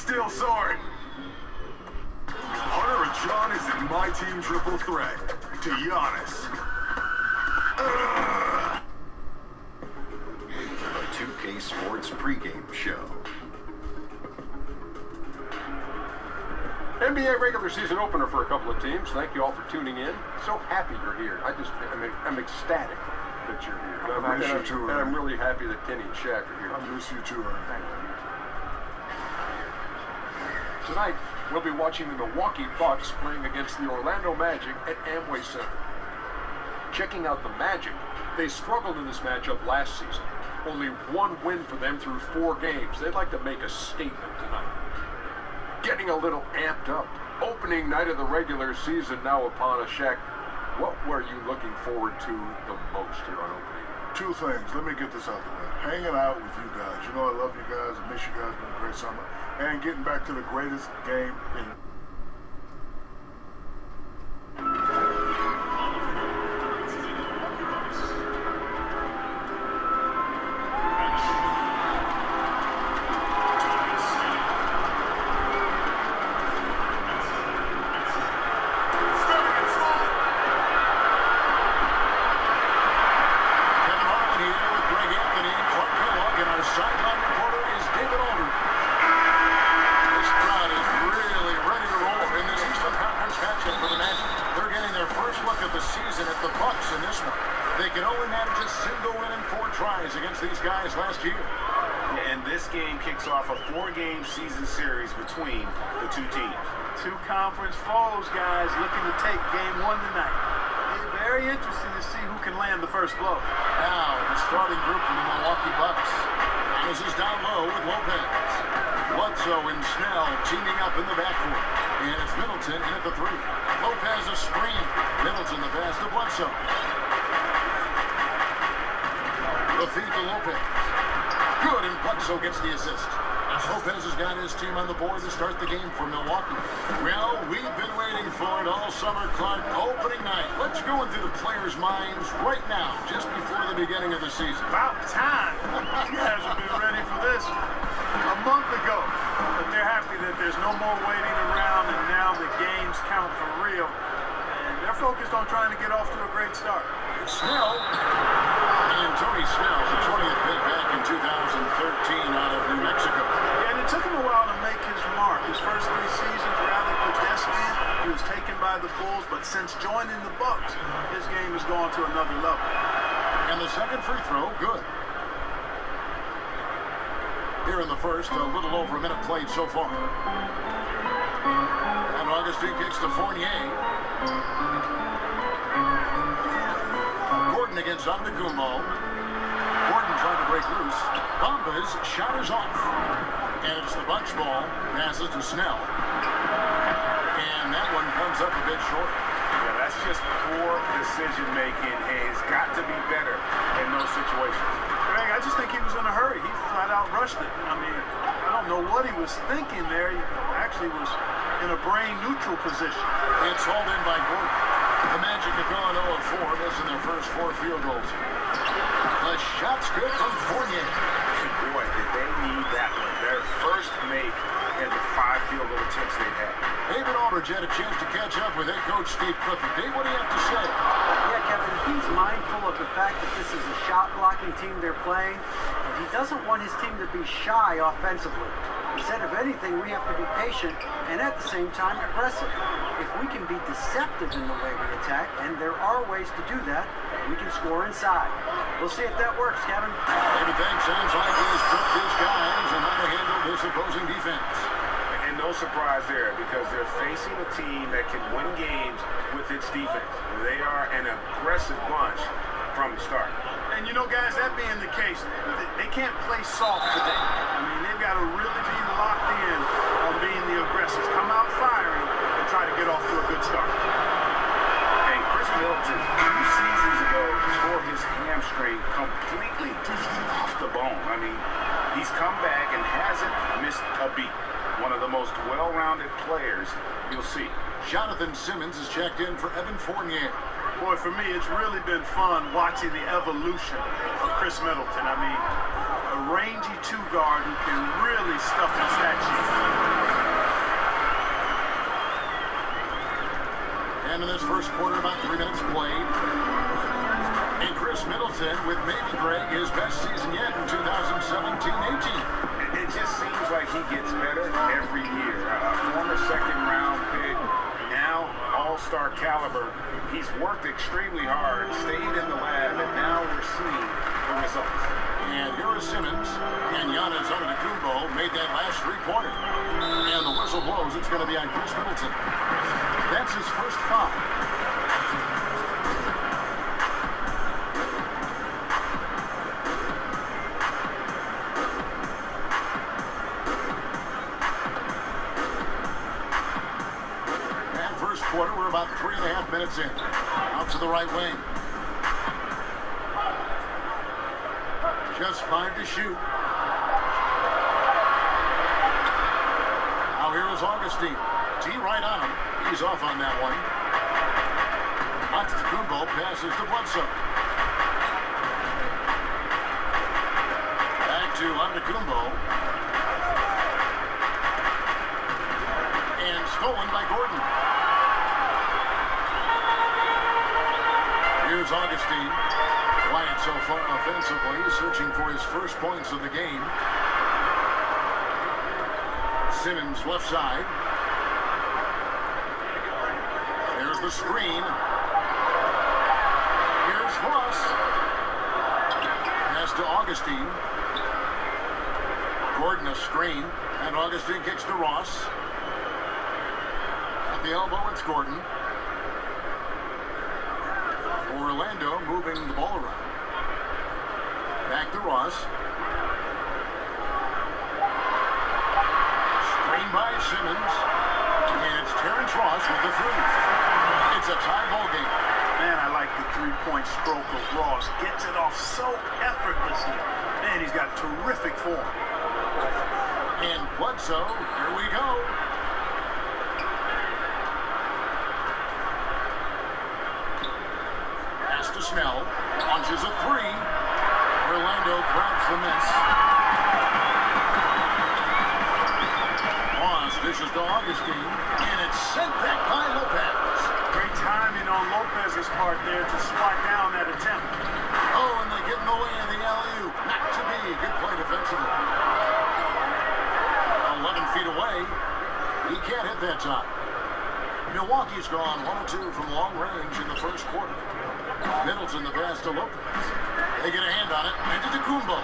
still soaring. Hunter and John is in my team triple threat to Giannis. A 2K Sports pregame show. NBA regular season opener for a couple of teams. Thank you all for tuning in. So happy you're here. I'm ecstatic that you're here. I miss you too, and I'm really happy that Kenny and Shaq are here. I miss you too, Thank you. Tonight, we'll be watching the Milwaukee Bucks playing against the Orlando Magic at Amway Center. Checking out the Magic, they struggled in this matchup last season. Only one win for them through 4 games. They'd like to make a statement tonight. Getting a little amped up. Opening night of the regular season now upon us. Shaq, what were you looking forward to the most here on opening night? 2 things. Let me get this out the way. Hanging out with you guys. You know I love you guys. I miss you guys. It's been a great summer. And getting back to the greatest game in... off a 4-game season series between the 2 teams. 2 conference foes, guys, looking to take game 1 tonight. It's very interesting to see who can land the first blow. Now, the starting group from the Milwaukee Bucks. This is down low with Lopez. Bledsoe and Snell teaming up in the backcourt. And it's Middleton in at the 3. Lopez a screen. Middleton the pass to Bledsoe. The feed to Lopez. Good, and Bledsoe gets the assist. Lopez has got his team on the board to start the game for Milwaukee. Well, we've been waiting for it all summer, Clark. Opening night. Let's go into the players' minds right now, just before the beginning of the season. About time. You guys have been ready for this a month ago. But they're happy that there's no more waiting around, and now the games count for real. And they're focused on trying to get off to a great start. Snell. And Tony Snell, the 20th pick back in 2013 out of New Mexico. Yeah, and it took him a while to make his mark. His first 3 seasons rather pedestrian. He was taken by the Bulls, but since joining the Bucks, his game has gone to another level. And the second free throw, good. Here in the first, a little over a minute played so far. And Augustine kicks to Fournier. Gordon against Antetokounmpo. Gordon trying to break loose. Bamba's shot is off. And it's the bunch ball. Passes to Snell. And that one comes up a bit short. Yeah, that's just poor decision-making. Hayes got to be better in those situations. Greg, I just think he was in a hurry. He flat out rushed it. I mean, I don't know what he was thinking there. He actually was in a brain-neutral position. It's hauled in by Gordon. The Magic have gone 0-4, missing their first 4 field goals. The shot's good from Fournier. Boy, did they need that one. Their first make in the 5 field goal attempts they've had. David Aldridge had a chance to catch up with head coach Steve Clifford. Dave, what do you have to say? Yeah, Kevin, he's mindful of the fact that this is a shot-blocking team they're playing, and he doesn't want his team to be shy offensively. He said, if anything, we have to be patient and at the same time aggressive. If we can be deceptive in the way we attack, and there are ways to do that, we can score inside. We'll see if that works, Kevin. David thinks sounds like he's put his guys on how to handle this opposing defense. And no surprise there, because they're facing a team that can win games with its defense. They are an aggressive bunch from the start. And you know, guys, that being the case, they can't play soft today. I mean, they've got to really be locked in on being the aggressors. Come out firing and try to get off to a good start. Hey, Chris Middleton, 2 seasons ago, tore his hamstring completely off the bone. I mean, he's come back and hasn't missed a beat. One of the most well-rounded players you'll see. Jonathan Simmons is checked in for Evan Fournier. Boy, for me, it's really been fun watching the evolution of Chris Middleton. I mean, a rangy 2 guard who can really stuff the stat sheet. first quarter, about 3 minutes played. And Chris Middleton with maybe, Greg, his best season yet in 2017-18. It just seems like he gets better every year. Former second-round pick, now all-star caliber. He's worked extremely hard, stayed in the lab, and now we're seeing the results. And here is Simmons, and Giannis Antetokounmpo made that last three-pointer. And the whistle blows, it's going to be on Chris Middleton. That's his first foul. And first quarter, we're about 3.5 minutes in. Out to the right wing. Just 5 to shoot. Now here is Augustine. T right on him. He's off on that one. Antetokounmpo passes to Bledsoe. Back to Antetokounmpo. And stolen by Gordon. Here's Augustine. Quiet so far offensively, searching for his first points of the game. Simmons left side. There's the screen. Here's Ross. Pass to Augustine. Gordon a screen, and Augustine kicks to Ross. At the elbow, it's Gordon. Orlando moving the ball around. Back to Ross. Screen by Simmons. And it's Terrence Ross with the three. It's a tie ball game. Man, I like the three-point stroke of Ross. Gets it off so effortlessly. Man, he's got terrific form. And Bledsoe, here we go. To Snell, launches a three. Orlando grabs the miss. Ross dishes to Augustine, and it's sent back by Lopez. Great timing on Lopez's part there to swat down that attempt. Oh, and they get in the way of the alley-oop. Not to be. Good play defensively. 11 feet away. He can't hit that time. Milwaukee's gone 1 of 2 from long range in the first quarter. Middleton the pass to Lopez. They get a hand on it. Antetokounmpo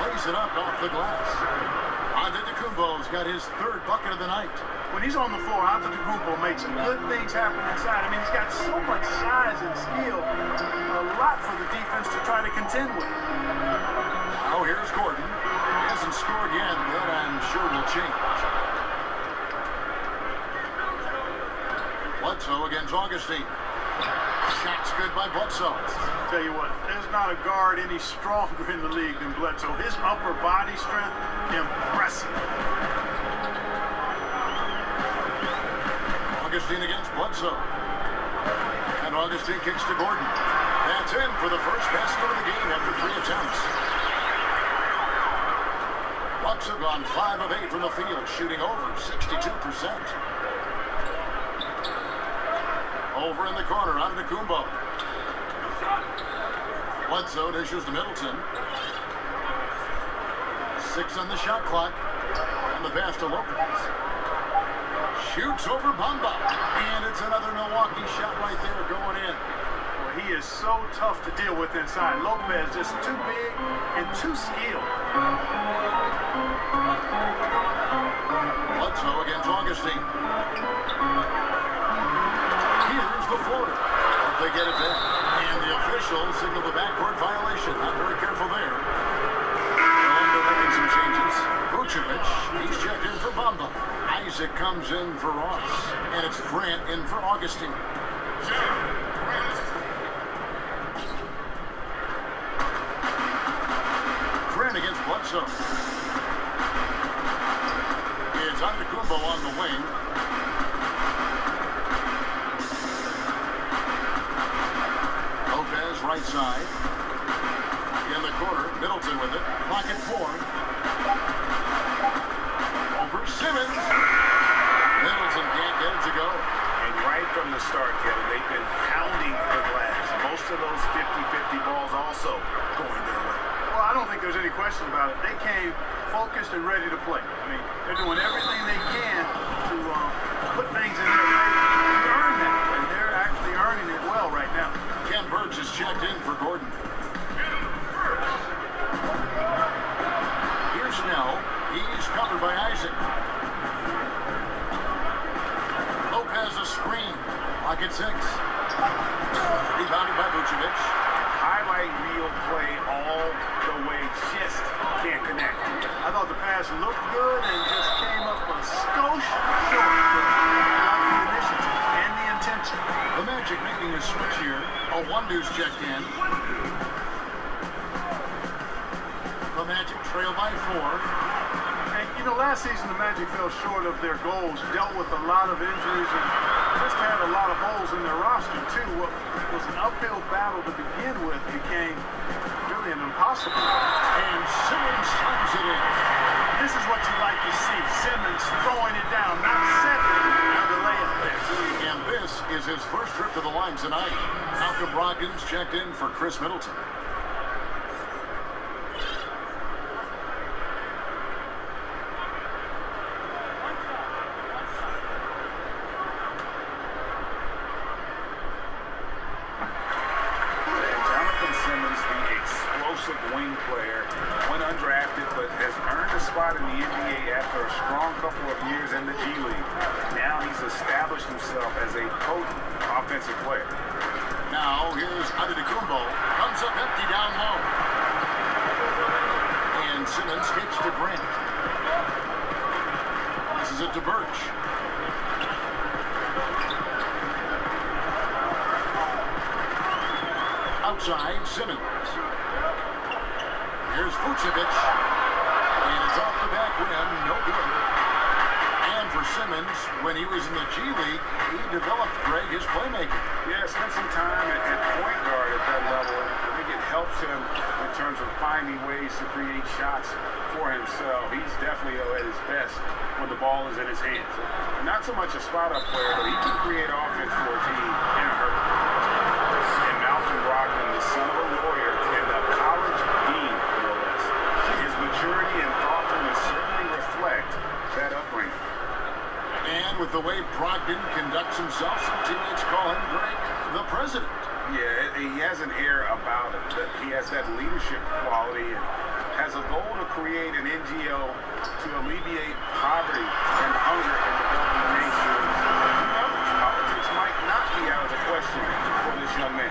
lays it up off the glass. Antetokounmpo's got his third bucket of the night. When he's on the floor, Antetokounmpo makes some good things happen inside. I mean, he's got so much size and skill. A lot for the defense to try to contend with. Now here's Gordon. He hasn't scored yet, but I'm sure will change. Bledsoe against Augustine. Shot's good by Bledsoe. Tell you what, there's not a guard any stronger in the league than Bledsoe. His upper body strength, impressive. Augustine against Bledsoe. And Augustine kicks to Gordon. That's in for the first basket of the game after 3 attempts. Bucks have gone 5 of 8 from the field, shooting over 62%. Over in the corner, Antetokounmpo. Bledsoe dishes to Middleton. 6 on the shot clock. And the pass to Lopez. Shoots over Bamba. And it's another Milwaukee shot right there going in. Well, he is so tough to deal with inside. Lopez just too big and too skilled. Bledsoe against Augustine. Here's the floater. But they get it back. And the official signaled the backcourt violation. Not very careful there. Orlando making some changes. Vucevic, he's checked in for Bamba. Isaac comes in for Ross. And it's Grant in for Augustine. Grant against Bledsoe. It's Antetokounmpo on the wing. Lopez right side. In the corner, Middleton with it. Clock at 4. Over Simmons. Middleton can't get it to go. And right from the start, Kevin. They've been pounding the glass. Most of those 50-50 balls also going their way. Well, I don't think there's any question about it. They came focused and ready to play. I mean, they're doing everything they can to put things in their favor and earn that. And they're actually earning it well right now. Ken Burge is checked in for Gordon. Here's Snell. He's covered by Isaac. Lopez a screen. Pocket 6. Rebounded by Vucevic. Highlight reel play all the way. Just can't connect. I thought the pass looked good and just came up a skosh short. But I like the initiative and the intention. The Magic making a switch here. Owundu's checked in. The Magic trail by 4. And, you know, last season the Magic fell short of their goals, dealt with a lot of injuries, and just had a lot of holes in their roster, too. What was an uphill battle to begin with became really an impossible. And Simmons slams it in. This is what you like to see. Simmons throwing it down, not setting on the layup there. And this is his first trip to the line tonight. Malcolm Brogdon's checked in for Chris Middleton. Wing player, went undrafted, but has earned a spot in the NBA after a strong couple of years in the G League. Now he's established himself as a potent offensive player. Now here's Antetokounmpo, comes up empty down low. And Simmons kicks to Grant. This is it to Birch. Outside, Simmons. Here's Vucevic, and it's off the back rim, no good. And for Simmons, when he was in the G League, he developed, Greg, his playmaking. Yeah, spent some time at point guard at that level. I think it helps him in terms of finding ways to create shots for himself. He's definitely at his best when the ball is in his hands. Not so much a spot-up player, but he can create offense for a team in a hurry. And Malcolm Brogdon, the son of a lawyer and a college dean, maturity and thoughtfulness certainly reflect that upbringing. And with the way Brogdon conducts himself, some teammates call him, Greg, the president. Yeah, he has an air about it. He has that leadership quality and has a goal to create an NGO to alleviate poverty and hunger in the developing nations. Politics might not be out of the question for this young man.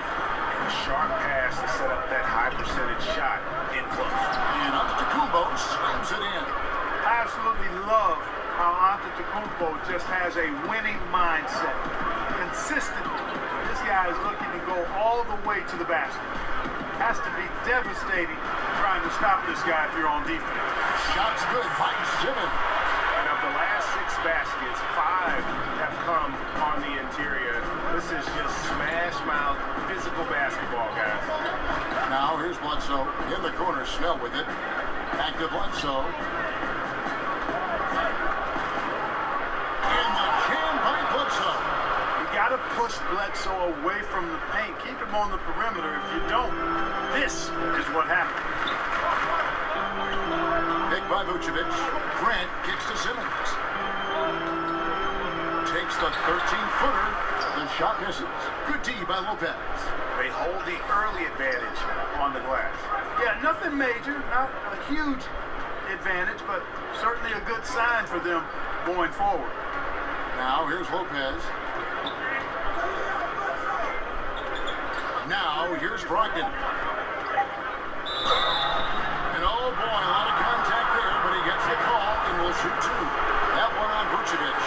A sharp pass to set up that high percentage shot in close. And Antetokounmpo slams it in. I absolutely love how Antetokounmpo just has a winning mindset. Consistently, this guy is looking to go all the way to the basket. Has to be devastating trying to stop this guy if you're on defense. Shot's good by Simmons. And of the last 6 baskets, 5 have come on the interior. This is just smash mouth physical basketball, guys. Now here's Bledsoe in the corner. Snell with it. Back to Bledsoe. And the jam by Bledsoe. You got to push Bledsoe away from the paint. Keep him on the perimeter. If you don't, this is what happens. Picked by Vucevic. Grant kicks to Simmons. Takes the 13-footer. The shot misses. Good D by Lopez. They hold the early advantage on the glass. Yeah, nothing major, not a huge advantage, but certainly a good sign for them going forward. Now here's Lopez. Now here's Brogdon. And oh boy, a lot of contact there, but he gets the call and will shoot 2. That one on Vucevic.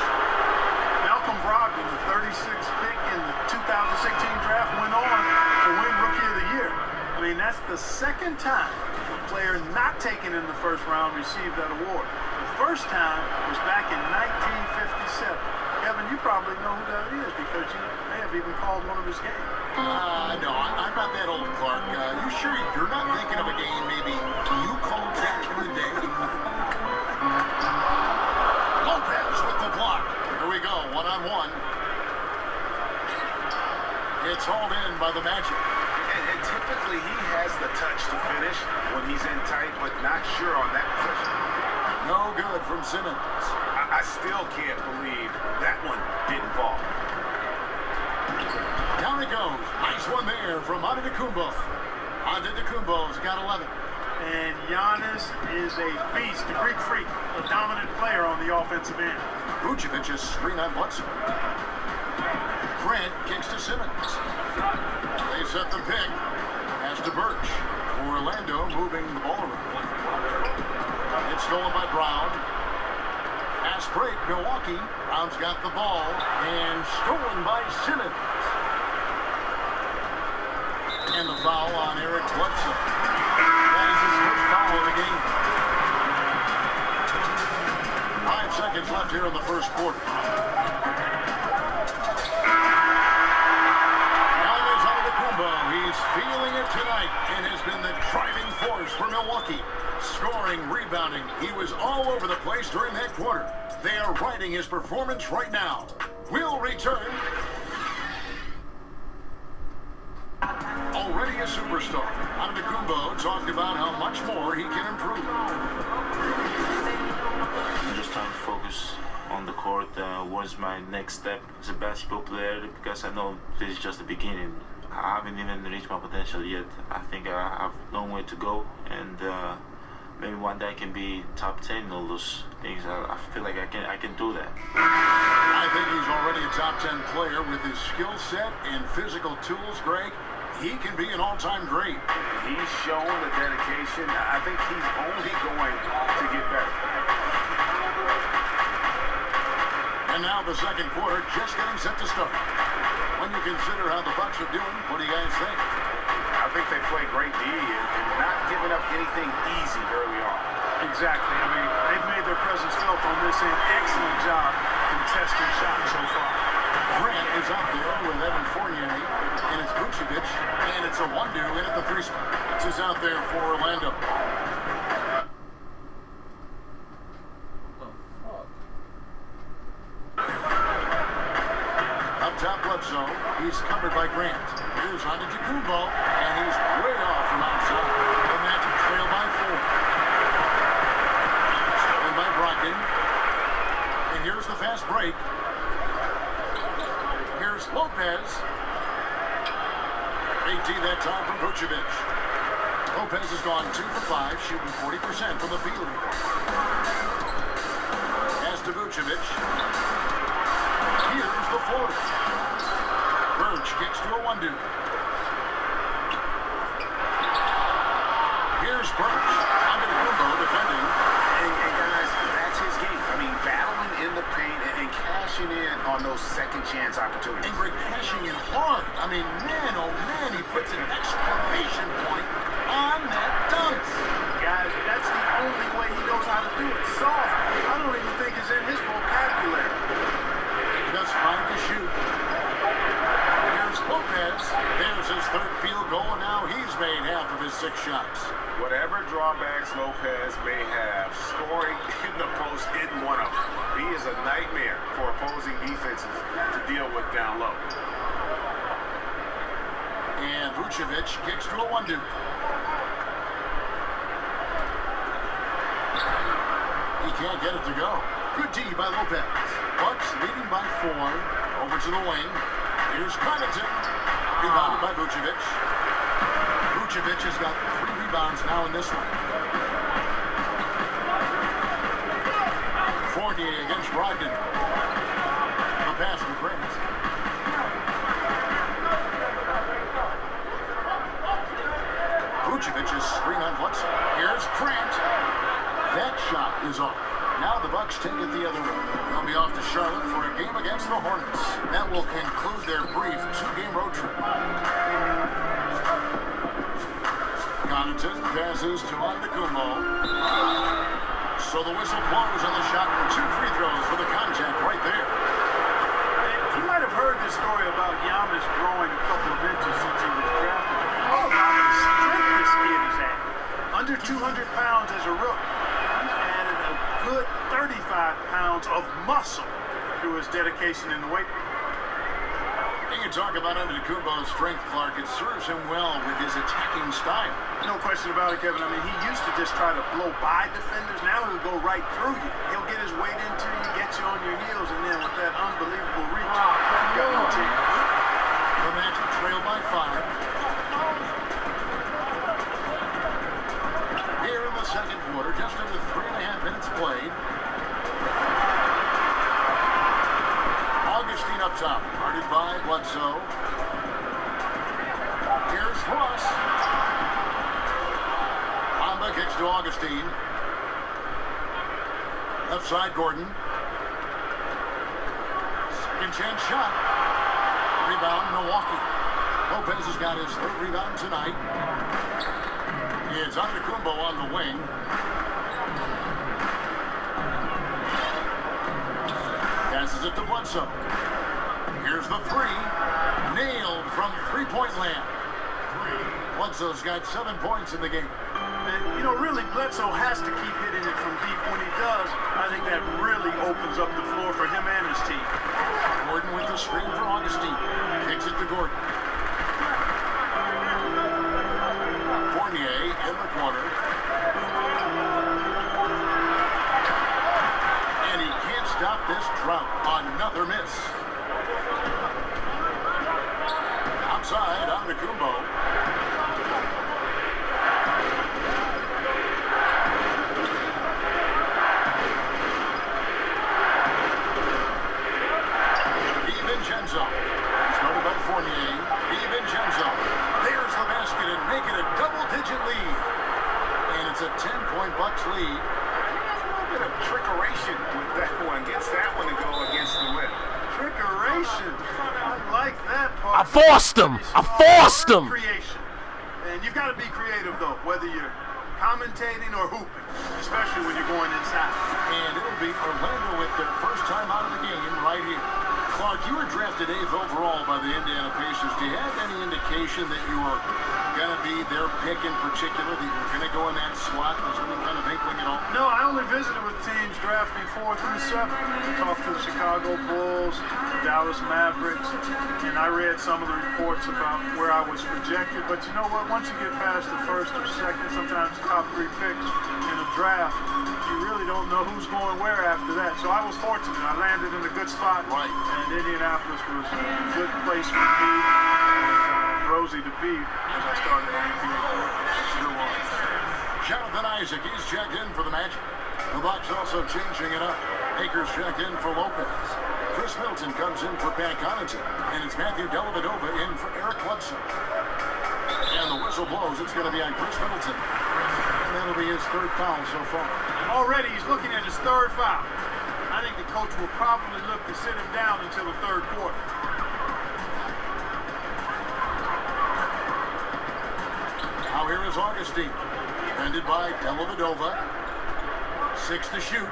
Malcolm Brogdon, the 36th pick in the 2016 draft, went on to win Rookie of the Year. I mean, that's the second time a player not taken in the first round received that award. The first time was back in 1957. Kevin, you probably know who that is because you may have even called one of his games. No, I'm not that old, Clark. You sure you're not thinking of a game maybe you called back in the day? Lopez with the block. Here we go, 1-on-1. It's hauled in by the Magic. And typically he has the touch to finish when he's in tight, but not sure on that possession. No good from Simmons. I still can't believe that one didn't fall. Down it goes. Nice one there from Antetokounmpo. Antetokounmpo's got 11. And Giannis is a beast, a Greek freak, a dominant player on the offensive end. Vucevic's screen on Bledsoe. Grant kicks to Simmons. They set the pick. Pass to Birch. Orlando moving the ball around. It's stolen by Brown. Pass break, Milwaukee. Brown's got the ball. And stolen by Simmons. And the foul on Eric Bledsoe. That is his first foul of the game. 5 seconds left here in the first quarter. Giannis Antetokounmpo, he's feeling it tonight and has been the driving force for Milwaukee. Scoring, rebounding, he was all over the place during that quarter. They are riding his performance right now. We'll return. Already a superstar, Antetokounmpo talked about how much more he can improve. I'm just trying to focus on the court. What's my next step as a basketball player? Because I know this is just the beginning. I haven't even reached my potential yet. I think I have a long way to go, and maybe one day I can be top 10 in all those things. I feel like I can do that. I think he's already a top 10 player with his skill set and physical tools, Greg. He can be an all-time great. He's shown the dedication. I think he's only going to get better. And now the second quarter just getting set to start. When you consider how the Bucks are doing, what do you guys think? I think they played great D and not giving up anything easy early on. Exactly. I mean, they've made their presence felt on this end. Excellent job contesting shots so far. Grant is out there with Evan Fournier, and it's Vucevic, and it's a one-do in at the 3 spot. This is out there for Orlando. Up top, Bledsoe. He's covered by Grant. Here's Antetokounmpo, and he's way off from outside. The Magic trail by 4. Stolen by Brogdon. And here's the fast break. Here's Lopez. 18 that time from Vucevic. Lopez has gone 2 for 5, shooting 40% from the field. Pass to Vucevic. Here's the floater. Birch kicks to a 1-2. Here's Birch. Antetokounmpo defending. And guys, that's his game. I mean, battling in the paint and cashing in on those second chance opportunities. And Greg cashing in hard. I mean, man, oh man, he puts an exclamation point on that dunk. Guys, that's the only way he knows how to do it. Soft. I don't even think it's in his vocabulary. Just 5 to shoot. Here's Lopez. There's his 3rd field goal, and now he's made half of his 6 shots. Whatever drawbacks Lopez may have, scoring in the post isn't one of them. He is a nightmare for opposing defenses to deal with down low. And Vucevic kicks to a 1-2. He can't get it to go. Good D by Lopez. Bucks leading by 4. Over to the wing. Here's Connaughton. Rebounded by Vucevic. Vucevic has got 3 rebounds now in this one. Fournier against Brogdon. The pass to Grant. Vucevic's screen on Bledsoe. Here's Grant. That shot is off. Now the Bucks take it the other way. They'll be off to Charlotte for a game against the Hornets. That will conclude their brief 2-game road trip. Connaughton passes to Antetokounmpo. So the whistle blows on the shot for 2 free throws for the contact right there. You might have heard this story about Giannis growing a couple of inches since he was drafted. How about the strength this kid is at? Under 200 pounds as a rookie. He's added a good 35 pounds of muscle through his dedication in the weight room. You can talk about Antetokounmpo's strength, Clark. It serves him well with his attacking style. No question about it, Kevin. I mean, he used to just try to blow by defenders. Now he'll go right through you. He'll get his weight into you, get you on your heels, and then with that unbelievable reach, you got no chance. The Magic trail by 5. Here in the second quarter, just under 3.5 minutes played. Augustine up top, guarded by Bledsoe. Here's Ross. Bamba kicks to Augustine. Left side, Gordon. Second chance shot. Rebound, Milwaukee. Lopez has got his third rebound tonight. It's Antetokounmpo on the wing. Passes it to Bledsoe. Here's the three. Nailed from three-point land. Bledsoe's got 7 points in the game. And, you know, really, Bledsoe has to keep hitting it from deep. When he does, I think that really opens up the floor for him and his team. Gordon with the screen for Augustine. Kicks it to Gordon. Fournier in the corner. And he can't stop this drought. Another miss. Outside, Antetokounmpo. DiVincenzo. Started by Fournier. DiVincenzo. There's the basket and make it a double-digit lead. And it's a 10-point Bucks lead. A little bit of trickeration with that one. Gets that one to go against the whip. Trickeration. I like that part. I forced him. I forced him. Creation. And you've got to be creative, though, whether you're commentating or hooping, especially when you're going inside. And it'll be Orlando with their first time out of the game right here. Clark, you were drafted 8th overall by the Indiana Pacers. Do you have any indication that you were going to be their pick in particular, that you were going to go in that slot? Was there any kind of inkling at all? No, I only visited with teams drafting 4 through 7. I talked to the Chicago Bulls, the Dallas Mavericks, and I read some of the reports about where I was projected. But you know what? Once you get past the first or second, sometimes top 3 picks in a draft, you really don't know who's going where after that. So I was fortunate. I landed in a good spot. Right. And Indianapolis was a good place for me and Rosie to be as I started on the NBA. Sure was. Jonathan Isaac, he's checked in for the Magic. The Bucks also changing it up. Akers checked in for Lopez. Chris Middleton comes in for Pat Connaughton. And it's Matthew Dellavedova in for Eric Bledsoe. And the whistle blows. It's going to be on Chris Middleton. And that'll be his 3rd foul so far. Already he's looking at his 3rd foul. I think the coach will probably look to sit him down until the 3rd quarter. Now here is Augustine. Defended by Dellavedova. 6 to shoot.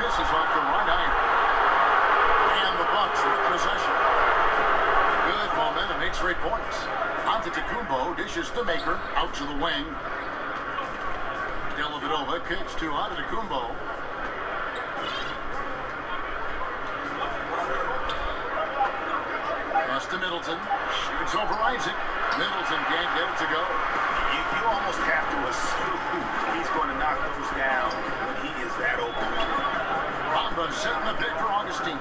Misses off the right iron. And the Bucks with possession. Good momentum, 8 straight points. Antetokounmpo dishes to Maker. Out to the wing. Dellavedova kicks to Antetokounmpo. Pass to Middleton. Shoots over Isaac. Middleton can't get it to go. You almost have to assume he's going to knock those down when he is that open. Bamba setting the pick for Augustine.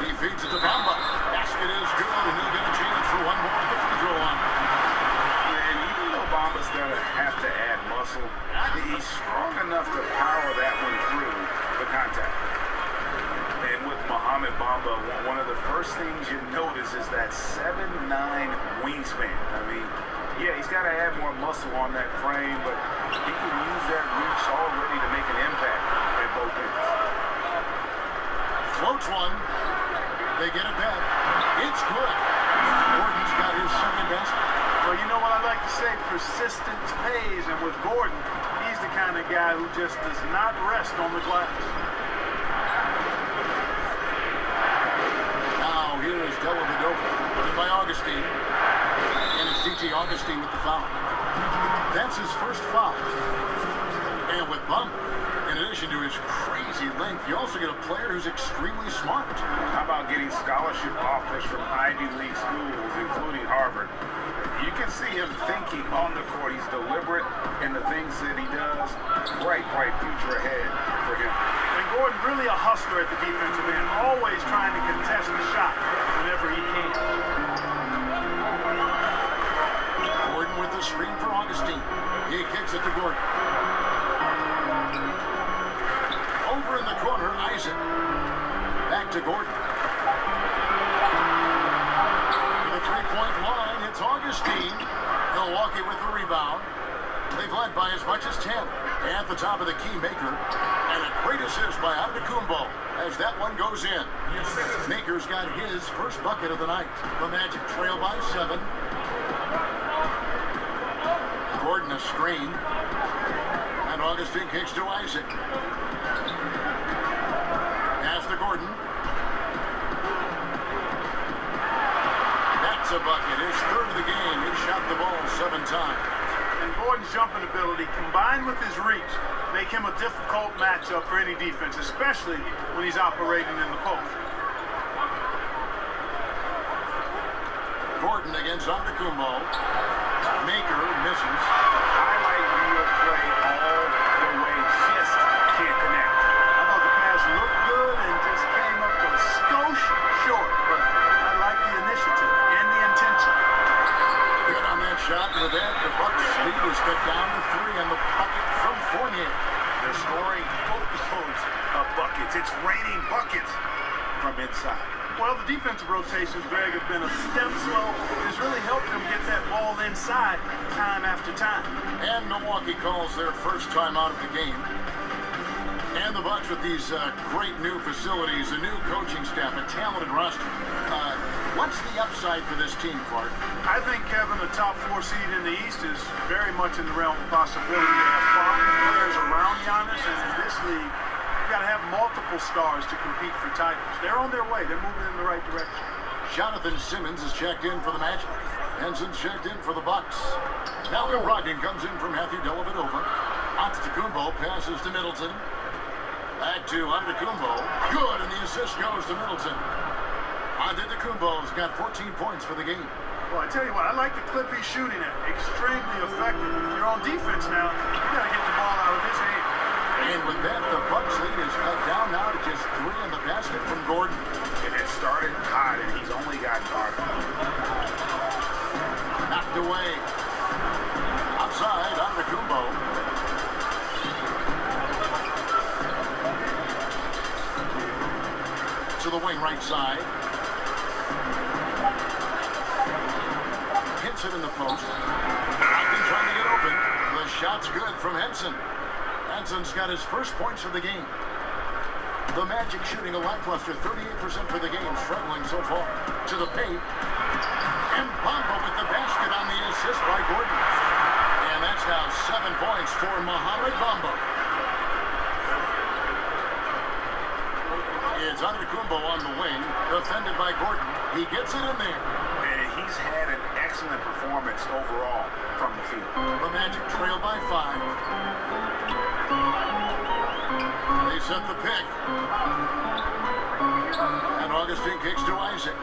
He feeds it to Bamba. Basket is good, and he'll get a chance for one more at the free throw line. And even though Bamba's going to have to add muscle, he's strong enough to power that one through the contact. And with Mohamed Bamba, one of the first things you notice is that 7'9" wingspan. I mean, yeah, he's got to add more muscle on that frame, but he can use that reach already to make an impact at both ends. Floats one. They get it back. It's good. Gordon's got his 2nd basket. Well, you know what I like to say? Persistence pays, and with Gordon, he's the kind of guy who just does not rest on the glass. Now here is Dellavedova, put by Augustine. And it's DJ Augustine with the foul. That's his 1st foul. And with Bamba in addition to his crazy length, you also get a player who's extremely smart. How about getting scholarship offers from Ivy League schools, including Harvard? You can see him thinking on the court. He's deliberate in the things that he does. Bright future ahead for him. And Gordon really a hustler at the defensive end, always trying to contest the shot whenever he can. Gordon with the screen for Augustine. He kicks it to Gordon. Over in the corner, Isaac. Back to Gordon. To the three-point line, it's Augustine. Milwaukee with the rebound. They've led by as much as 10. At the top of the key, Maker. And a great assist by Antetokounmpo as that one goes in. Maker's got his first bucket of the night. The Magic trail by 7. Gordon a screen. And Augustine kicks to Isaac. Pass to Gordon. That's a bucket. His third of the game. He shot the ball 7 times. And Gordon's jumping ability, combined with his reach, make him a difficult matchup for any defense, especially when he's operating in the post. Gordon against Antetokounmpo. Maker misses. Highlight reel play all the way. Just can't connect. I thought the pass looked good and just came up a skosh short, but I like the initiative and the intention. Good on that shot. With that, the Bucks lead is cut down to 3 on the bucket from Fournier. They're scoring boatloads of buckets. It's raining buckets from inside. Well, the defensive rotations, Greg, have been a step slow. It's really helped them get that ball inside time after time. And Milwaukee calls their first time out of the game. And the Bucks with these great new facilities, a new coaching staff, a talented roster. What's the upside for this team, Clark? I think having a top 4 seed in the East is very much in the realm of possibility. They have quality players around Giannis, and in this league, you got to have multiple stars to compete for titles. They're on their way. They're moving in the right direction. Jonathan Simmons is checked in for the Magic. Henson's checked in for the Bucks. Malcolm Brogdon comes in from Matthew Dellavedova. Antetokounmpo passes to Middleton. Back to Antetokounmpo. Good, and the assist goes to Middleton. Antetokounmpo's got 14 points for the game. Well, I tell you what, I like the clip he's shooting at. Extremely effective. If you're on defense now, you got to get the ball out of his hand. And with that, the Bucks lead is cut down now to just 3 in the basket from Gordon. And it started hot, and he's only gotten harder. Knocked away. Outside, Antetokounmpo. To the wing right side. Henson in the post. Brogdon trying to get open. The shot's good from Henson. Henson's got his first points of the game. The Magic shooting a lackluster 38% for the game, struggling so far. To the paint. And Bamba with the basket on the assist by Gordon. And that's now 7 points for Mohamed Bamba. It's Antetokounmpo on the wing, defended by Gordon. He gets it in there. And he's had an excellent performance overall from the field. The Magic trail by 5. They set the pick. And Augustine kicks to Isaac.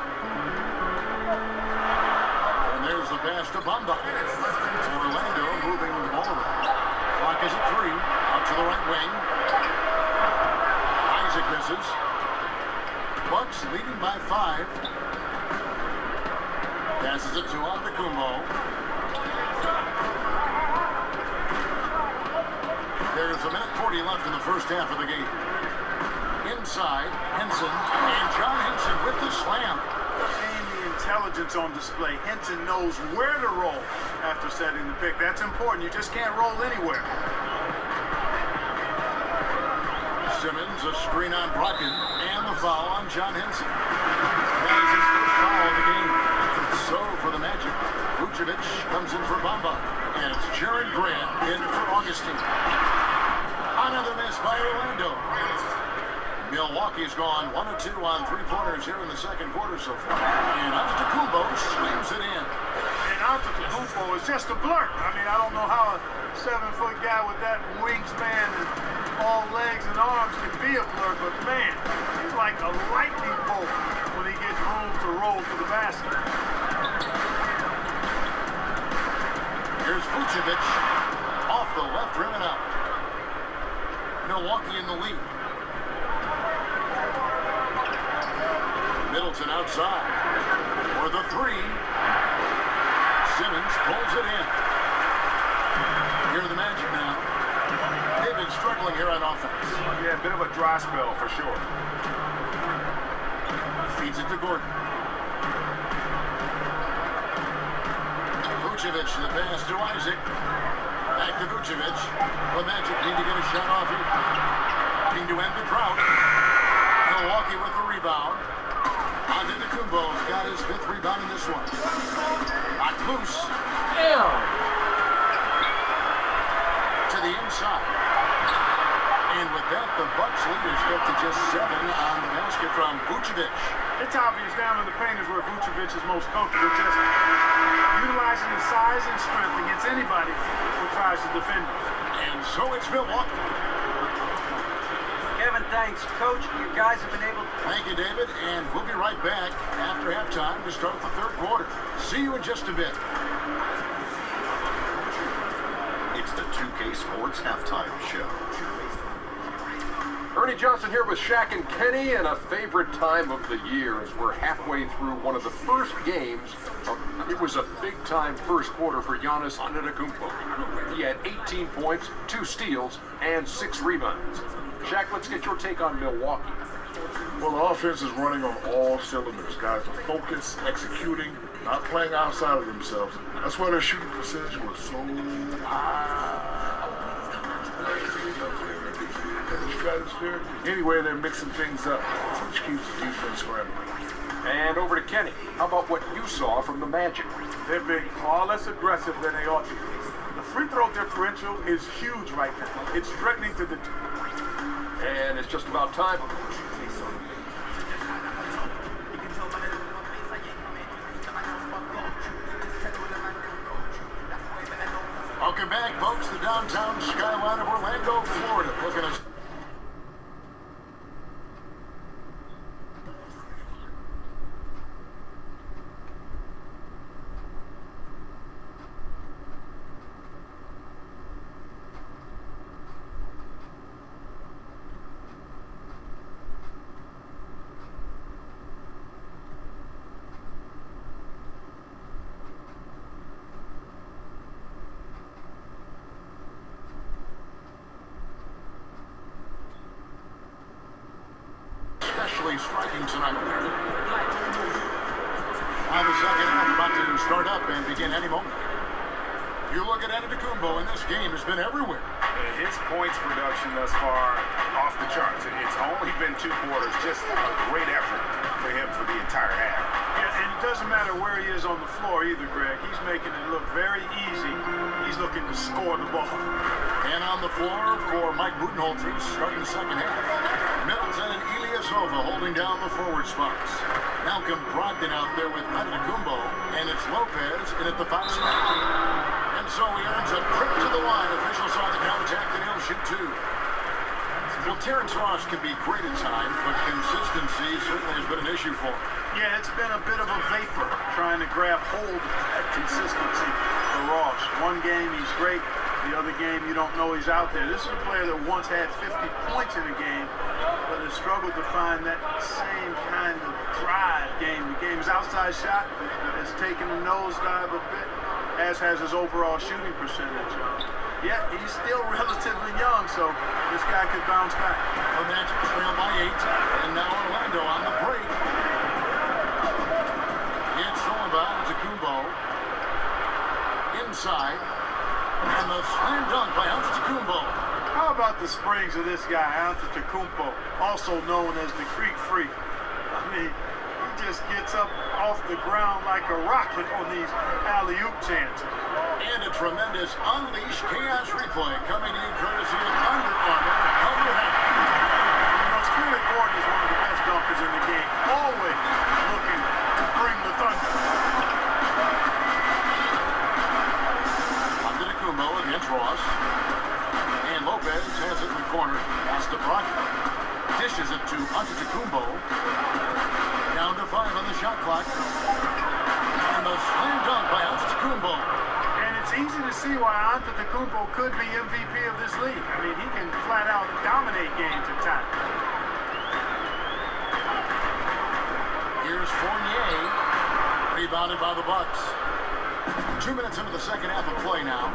And there's the pass to Bamba. Orlando moving the ball around. Clock is at 3. Out to the right wing. Isaac misses. Bucks leading by 5. Passes it to Antetokounmpo. There's a minute 40 left in the first half of the game. Inside, Henson, and John Henson with the slam. And the intelligence on display. Henson knows where to roll after setting the pick. That's important. You just can't roll anywhere. Simmons, a screen on Brogdon, and the foul on John Henson. That is his first foul of the game. So for the Magic, Vucevic comes in for Bamba, and it's Jared Grant in for Augustine. Another miss by Orlando. Milwaukee's gone 1 of 2 on 3-pointers here in the second quarter so far. And Antetokounmpo slams it in. And Antetokounmpo is just a blur. I mean, I don't know how a 7-foot guy with that wingspan and all legs and arms can be a blur, but man, he's like a lightning bolt when he gets room to roll to the basket. Here's Vucevic off the left rim and out. Milwaukee in the lead. Middleton outside for the three. Simmons pulls it in. Here are the Magic now. They've been struggling here on offense. Yeah, a bit of a dry spell for sure. Feeds it to Gordon. Vucevic, the pass to Isaac. Back to Vucevic. The Magic need to get a shot off here. Looking to end the drought. Milwaukee with the rebound. Antetokounmpo's got his 5th rebound in this one. Knocked loose. To the inside. And with that, the Bucks lead is up to just 7 on the basket from Vucevic. It's obvious down in the paint is where Vucevic is most comfortable, just utilizing his size and strength against anybody who tries to defend him. And so it's Milwaukee. Kevin, thanks. Coach, you guys have been able to... Thank you, David, and we'll be right back after halftime to start the 3rd quarter. See you in just a bit. It's the 2K Sports Halftime Show. Ernie Johnson here with Shaq and Kenny, and a favorite time of the year as we're halfway through one of the first games. It was a big-time first quarter for Giannis Antetokounmpo. He had 18 points, 2 steals, and 6 rebounds. Shaq, let's get your take on Milwaukee. Well, the offense is running on all cylinders. Guys are focused, executing, not playing outside of themselves. That's why their shooting percentage was so high. Anyway, they're mixing things up, which keeps the defense scrambling. And over to Kenny. How about what you saw from the Magic? They're being far less aggressive than they ought to be. The free throw differential is huge right now. It's threatening to the... And it's just about time. Welcome back, folks. The downtown skyline of Orlando, Florida. Looking at... especially striking tonight. While the second half about to start up and begin any moment. You look at Antetokounmpo, and this game has been everywhere. His points production thus far off the charts. It's only been 2 quarters. Just a great effort for him for the entire half. Yeah, and it doesn't matter where he is on the floor either, Greg. He's making it look very easy. He's looking to score the ball. And on the floor for Mike Budenholzer, starting the second half. Middleton and Ilyasova holding down the forward spots. Malcolm Brogdon out there with Antetokounmpo, and it's Lopez in at the 5 spot. And so he earns a trip to the line. Officials saw the contact, and he'll shoot 2. Well, Terrence Ross can be great at times, but consistency certainly has been an issue for him. Yeah, it's been a bit of a vapor trying to grab hold of that consistency for Ross. One game he's great, the other game you don't know he's out there. This is a player that once had 50 points in a game, but has struggled to find that same kind of drive game. The game's outside shot has taken a nosedive a bit, as has his overall shooting percentage. Yet he's still relatively young, so this guy could bounce back. The Magic trail by 8, and now Orlando on the break. It's stolen by Antetokounmpo. Inside, and the slam dunk by Antetokounmpo. How about the springs of this guy, Antetokounmpo, also known as the Greek Freak? I mean, he just gets up off the ground like a rocket on these alley-oop chances. And a tremendous Unleash Chaos replay coming to you courtesy of Under Armour Helmet Helmet. You know, Stuart Gordon is one of the best dunkers in the game, always looking to bring the thunder. Antetokounmpo against Ross. And Lopez has it in the corner. dishes it to Antetokounmpo. Down to 5 on the shot clock. And the slam dunk by Antetokounmpo. And it's easy to see why Antetokounmpo could be MVP of this league. I mean, he can flat out dominate games at times. Here's Fournier, rebounded by the Bucks. 2 minutes into the second half of play now.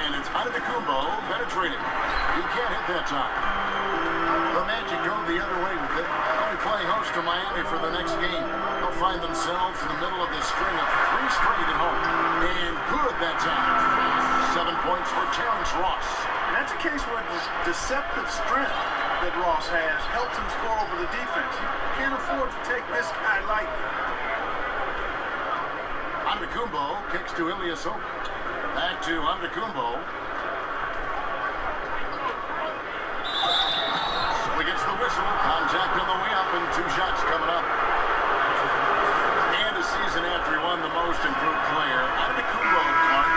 And it's Antetokounmpo penetrating. He can't hit that time. The Magic go the other way with it. They'll be playing host to Miami for the next game. They'll find themselves in the middle of this string of 3 straight at home. And good that time. 7 points for Terrence Ross. And that's a case where the deceptive strength that Ross has helps him score over the defense. You can't afford to take this guy lightly. Antetokounmpo kicks to Ilyasova. Back to Antetokounmpo. So he gets the whistle. Contact on the way up and 2 shots coming up. And a season after he won the most improved player, Antetokounmpo, Clark,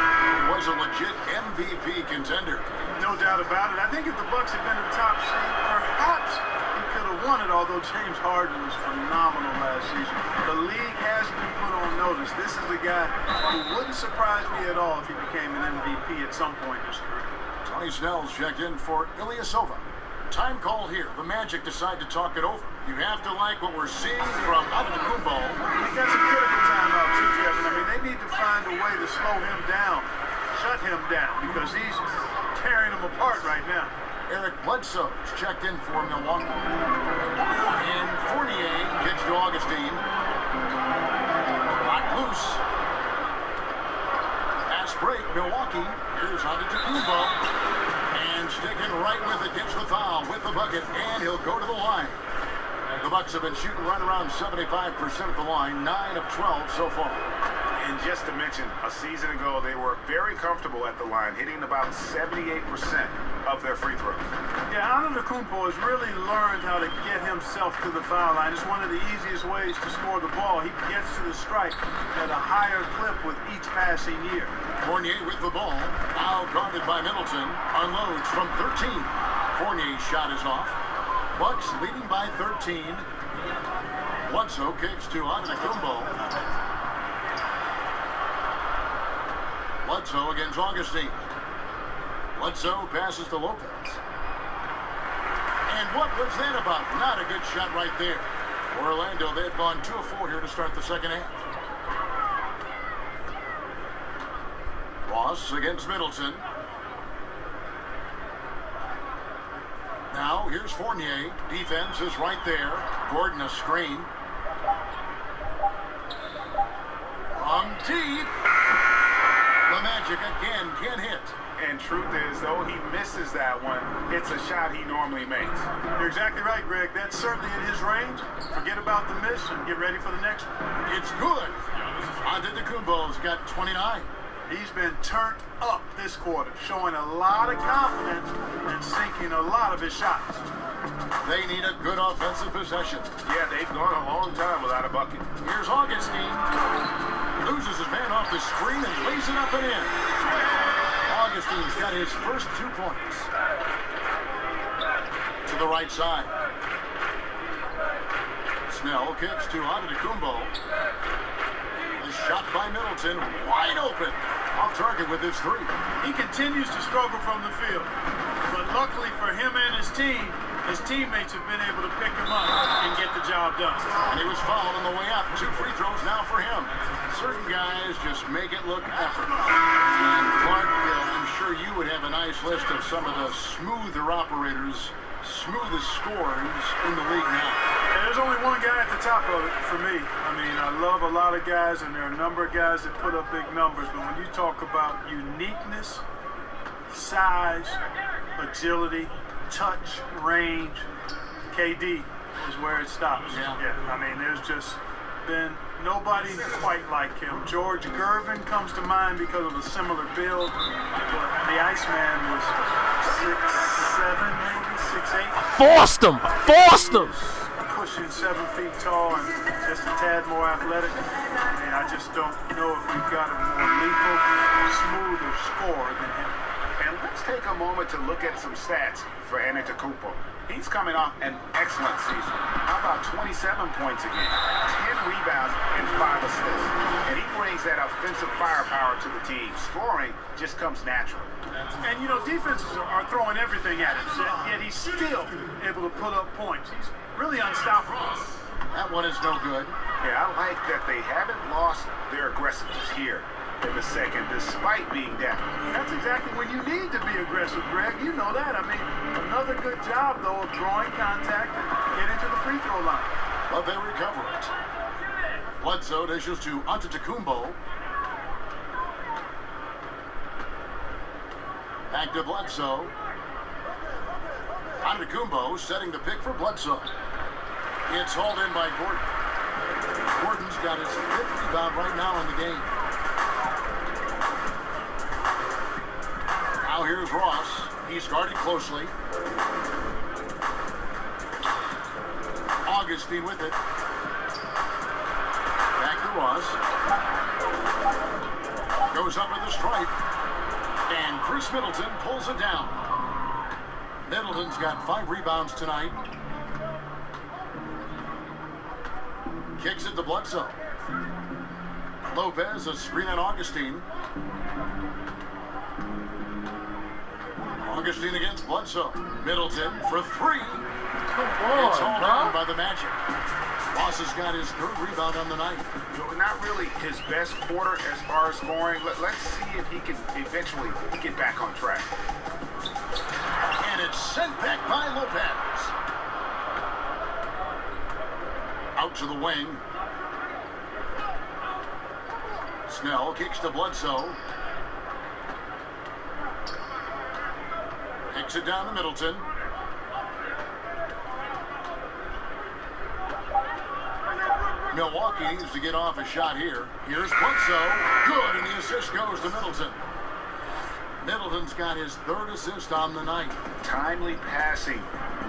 was a legit MVP contender. No doubt about it. I think if the Bucks had been in the top seed, perhaps he could have won it, although James Harden was phenomenal last season. The league has been put on notice. This is the guy who wouldn't surprise me at all if he became an MVP at some point in his career. Tony Snell's checked in for Ilyasova. Time call here. The Magic decide to talk it over. You have to like what we're seeing from Antetokounmpo. I think that's a critical timeout too, Kevin. I mean, they need to find a way to slow him down, shut him down, because he's tearing them apart right now. Eric Bledsoe's checked in for Milwaukee. And Fournier kicks to Augustine. Locked loose. Pass break, Milwaukee. Here's Antetokounmpo. And sticking right with it, gets the foul with the bucket, and he'll go to the line. The Bucks have been shooting right around 75% at the line, 9 of 12 so far. And just to mention, a season ago, they were very comfortable at the line, hitting about 78% of their free throws. Yeah, Antetokounmpo has really learned how to get himself to the foul line. It's one of the easiest ways to score the ball. He gets to the strike at a higher clip with each passing year. Fournier with the ball, now guarded by Middleton, unloads from 13. Fournier's shot is off. Bucks leading by 13. Bledsoe kicks to Antetokounmpo. Bledsoe against Augustine. Bledsoe passes to Lopez. And what was that about? Not a good shot right there. For Orlando, they've gone 2 of 4 here to start the second half. Ross against Middleton. Now, here's Fournier. Defense is right there. Gordon a screen. From deep. The Magic again can hit. And truth is, though he misses that one, it's a shot he normally makes. You're exactly right, Greg. That's certainly in his range. Forget about the miss and get ready for the next one. It's good. Antetokounmpo's got 29. He's been turned up this quarter, showing a lot of confidence and sinking a lot of his shots. They need a good offensive possession. Yeah, they've gone a long time without a bucket. Here's Augustine. Loses his man off the screen and lays it up and in. Augustine's got his first 2 points. To the right side. Snell kicks to Antetokounmpo. The shot by Middleton, wide open. Off target with his 3. He continues to struggle from the field, but luckily for him and his team, his teammates have been able to pick him up and get the job done. And he was fouled on the way up. 2 free throws now for him. Certain guys just make it look effortless. And Clark, I'm sure you would have a nice list of some of the smoother operators, smoothest scorers in the league now. And there's only one guy at the top of it for me. I mean, I love a lot of guys, and there are a number of guys that put up big numbers, but when you talk about uniqueness, size, agility, touch, range, KD is where it stops. Yeah. I mean, there's just been nobody quite like him. George Gervin comes to mind because of a similar build, but the Iceman was 6'7", maybe 6'8". Forced him! Forced him! Pushing 7 feet tall and just a tad more athletic. I mean, I just don't know if we've got a more lethal, smoother scorer than him. And let's take a moment to look at some stats for Antetokounmpo. He's coming off an excellent season. How about 27 points a game, 10 rebounds, and 5 assists? And he brings that offensive firepower to the team. Scoring just comes natural. And, you know, defenses are throwing everything at him, yet he's still able to put up points. He's really unstoppable. That one is no good. Yeah, I like that they haven't lost their aggressiveness here in the second, despite being down. That's exactly when you need to be aggressive, Greg. You know that. I mean, another good job, though, of drawing contact and getting to the free throw line. But they recover it. Bledsoe dishes to Antetokounmpo. Back to Bledsoe. Antetokounmpo setting the pick for Bledsoe. It's hauled in by Gordon. Gordon's got his 5th rebound right now in the game. Now here's Ross. He's guarded closely. Augustine with it. Back to Ross. Goes up with the stripe. And Chris Middleton pulls it down. Middleton's got 5 rebounds tonight. Kicks it to Bledsoe. Lopez, a screen on Augustine. Augustine against Bledsoe. Middleton for 3. It's all down by the Magic. Ross has got his 3rd rebound on the night. Not really his best quarter as far as scoring. Let's see if he can eventually get back on track. And it's sent back by Lopez. Out to the wing. Snell kicks to Bledsoe. Kicks it down to Middleton. Milwaukee needs to get off a shot here. Here's Bledsoe. Good, and the assist goes to Middleton. Middleton's got his 3rd assist on the night. Timely passing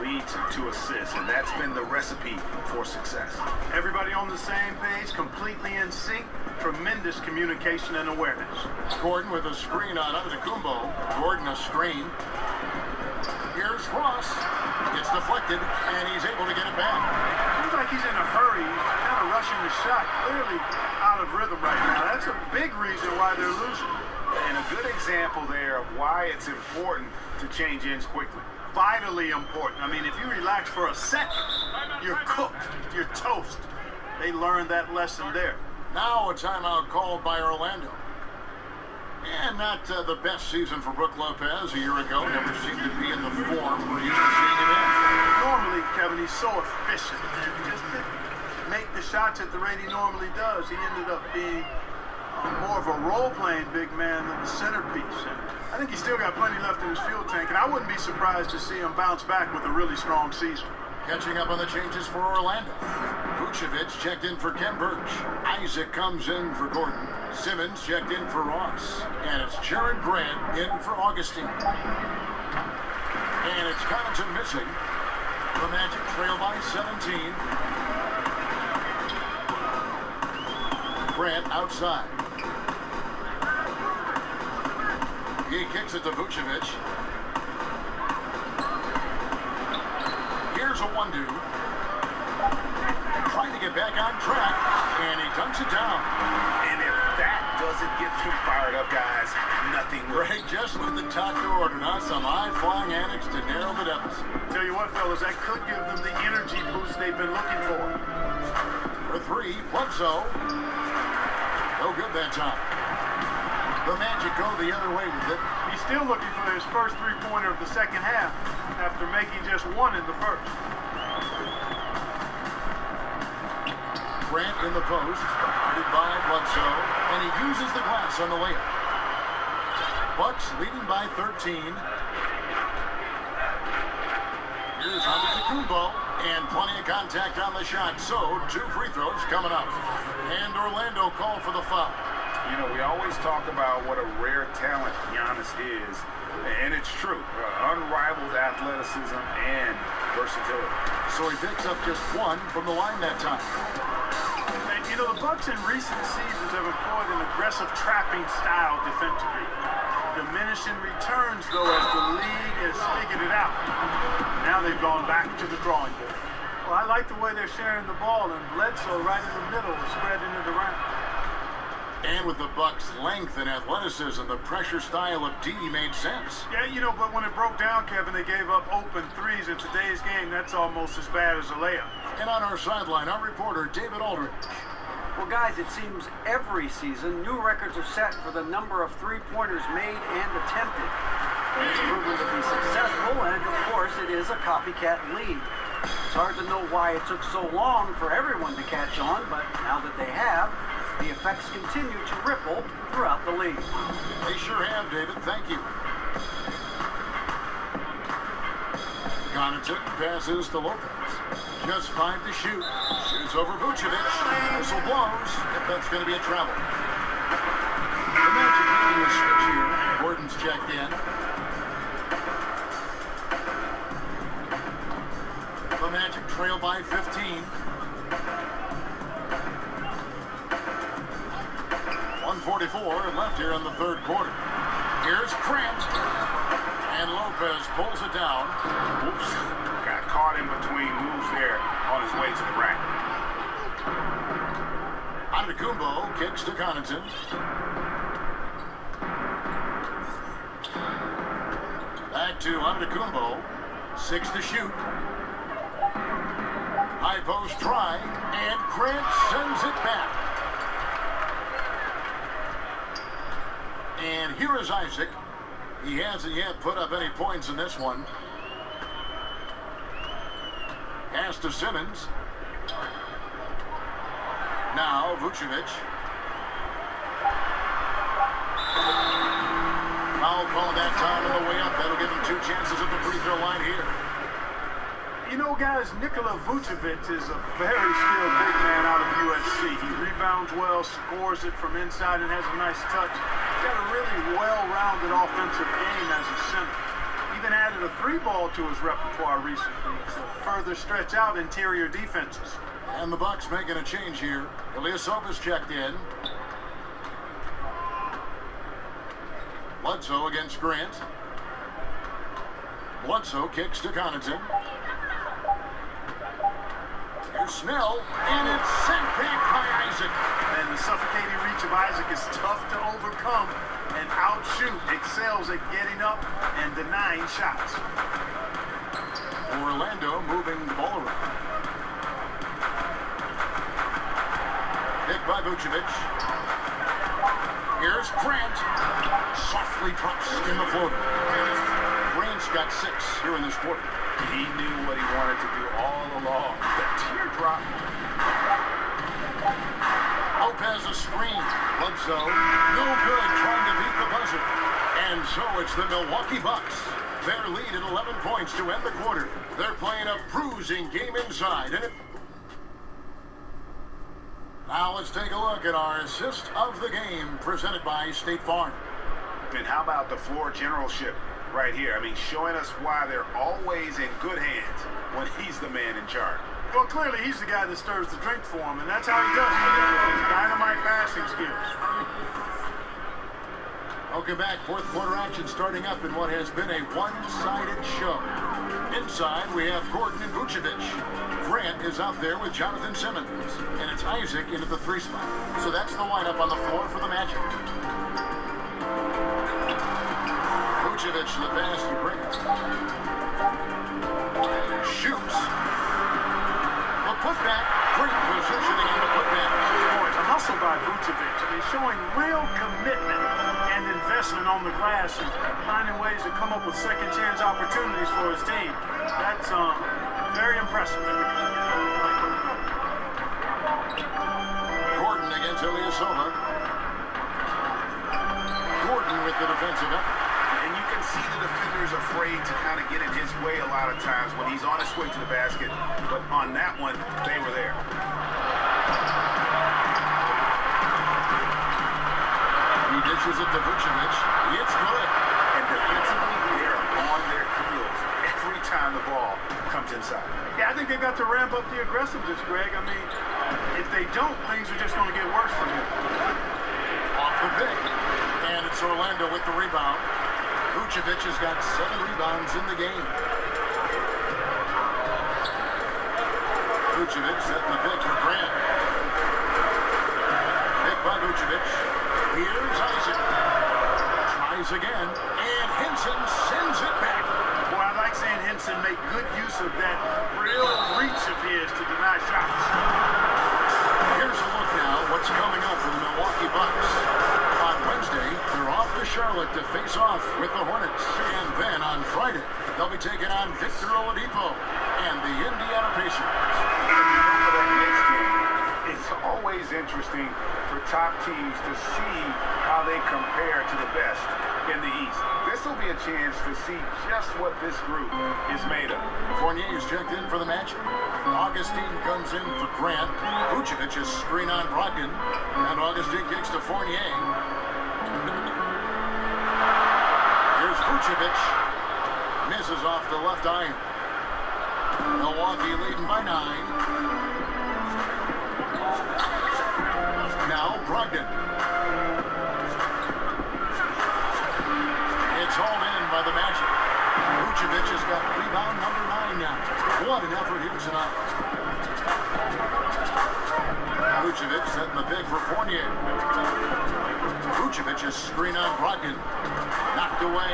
leads to assists, and that's been the recipe for success. Everybody on the same page, completely in sync. Tremendous communication and awareness. Gordon with a screen on Antetokounmpo. Gordon a screen. Here's Ross. Gets deflected, and he's able to get it back. Seems like he's in a hurry. He's kind of rushing the shot. Clearly out of rhythm right now. That's a big reason why they're losing. And a good example there of why it's important to change ends quickly. Vitally important. I mean, if you relax for a second, you're cooked. You're toast. They learned that lesson there. Now a timeout called by Orlando. And not the best season for Brook Lopez a year ago. Never seemed to be in the form we're used to seeing him in. Normally, Kevin, he's so efficient. He just didn't make the shots at the rate he normally does. He ended up being more of a role-playing big man than the centerpiece. And I think he's still got plenty left in his fuel tank, and I wouldn't be surprised to see him bounce back with a really strong season. Catching up on the changes for Orlando. Vucevic checked in for Ken Burch. Isaac comes in for Gordon. Simmons checked in for Ross. And it's Jaron Grant in for Augustine. And it's Connaughton missing. The Magic trail by 17. Grant outside. He kicks it to Vucevic. Here's a 1-2. Trying to get back on track, and he dunks it down. And if that doesn't get you fired up, guys, nothing will. Greg just with the top to order, not some high-flying antics to narrow the deficit. Tell you what, fellas, that could give them the energy boost they've been looking for. For 3, Bledsoe. No good that time. The Magic go the other way with it. He's still looking for his first three-pointer of the second half after making just 1 in the first. Grant in the post, guarded by Bledsoe, and he uses the glass on the layup. Bucks leading by 13. Here's Antetokounmpo, and plenty of contact on the shot, so 2 free throws coming up. And Orlando called for the foul. You know, we always talk about what a rare talent Giannis is, and it's true. Unrivaled athleticism and versatility. So he picks up just 1 from the line that time. And, you know, the Bucks in recent seasons have employed an aggressive trapping style defensively. Diminishing returns, though, as the league has figured it out. Now they've gone back to the drawing board. Well, I like the way they're sharing the ball, and Bledsoe right in the middle, spreading it around. And with the Bucks' length and athleticism, the pressure style of D made sense. Yeah, you know, but when it broke down, Kevin, they gave up open threes. In today's game, that's almost as bad as a layup. And on our sideline, our reporter, David Aldridge. Well, guys, it seems every season new records are set for the number of three-pointers made and attempted. It's proven to be successful, and of course, it is a copycat league. It's hard to know why it took so long for everyone to catch on, but now that they have, the effects continue to ripple throughout the league. They sure have, David. Thank you. Connaughton passes to Lopez. Just 5 to shoot. Shoots over Vucevic. Whistle blows. If that's going to be a travel. The Magic making a switch here. Gordon's checked in. The Magic trail by 15. 1:44 left here in the third quarter. Here's Grant. And Lopez pulls it down. Oops. Got caught in between moves there on his way to the rack. Antetokounmpo kicks to Connaughton. Back to Antetokounmpo. 6 to shoot. High post try. And Grant sends it back. And here is Isaac. He hasn't yet put up any points in this one. Pass to Simmons. Now Vucevic. Foul call that time on the way up. That'll give him 2 chances at the free throw line here. You know, guys, Nikola Vucevic is a very skilled big man out of USC. He rebounds well, scores it from inside, and has a nice touch. He's got a really well-rounded offensive game as a center. Even added a 3-ball to his repertoire recently to further stretch out interior defenses. And the Bucks making a change here. Ilyasova's checked in. Bledsoe against Grant. Bledsoe kicks to Connaughton. Here's Snell, and it's sent back by Isaac. And the suffocating reach of Isaac is tough to overcome, and outshoot excels at getting up and denying shots. Orlando moving the ball around. Pick by Vucevic. Here's Grant. Softly drops in the floater. Grant's got 6 here in this quarter. He knew what he wanted to do all along. That teardrop. Lopez a screen. Bledsoe, no good, trying to beat the buzzer. And so it's the Milwaukee Bucks. Their lead at 11 points to end the quarter. They're playing a bruising game inside. And now let's take a look at our assist of the game presented by State Farm. And how about the floor generalship right here? I mean, showing us why they're always in good hands when he's the man in charge. Well, clearly he's the guy that stirs the drink for him, and that's how he does it. His dynamite passing skills. Welcome back. Fourth quarter action starting up in what has been a one-sided show. Inside, we have Gordon and Vucevic. Grant is out there with Jonathan Simmons, and it's Isaac into the 3 spot. So that's the lineup on the floor for the Magic. Vucevic to the pass to Grant. Shoots. The putback. Great positioning in the putback. Boy, the hustle by Vucevic. I mean, showing real commitment and investment on the glass and finding ways to come up with second chance opportunities for his team. That's very impressive. Gordon against Ilyasova. Gordon with the defensive effort. And you can see the defender's afraid to kind of get in his way a lot of times when he's on his way to the basket. But on that one, they were there. He dishes it to Vucevic. It's good. And defensively, they're on their heels every time the ball comes inside. Yeah, I think they've got to ramp up the aggressiveness, Greg. I mean, if they don't, things are just going to get worse for them. Off The pick. And it's Orlando with the rebound. Vucevic has got 7 rebounds in the game. Vucevic setting the pick for Grant. Pick by Vucevic. Here's Isaac. Tries again. And Henson sends it back. Boy, I like seeing Henson make good use of that real reach of his to deny shots. Here's a look now what's coming up for the Milwaukee Bucks. On Wednesday, they're off to Charlotte to face off with the Hornets. And then on Friday, they'll be taking on Victor Oladipo and the Indiana Pacers. For that next game, it's always interesting for top teams to see how they compare to the best in the East. This will be a chance to see just what this group is made of. Fournier is checked in for the match. Augustine comes in for Grant. Vucevic is screen on Brogdon. And Augustine kicks to Fournier. Here's Vucevic. Misses off the left iron. Milwaukee leading by 9. Now Brogdon. It's hauled in by the Magic. Vucevic has got rebound number 9 now. What an effort here tonight. Vucevic setting the pick for Fournier. Vucevic is screen on Brogdon. Knocked away.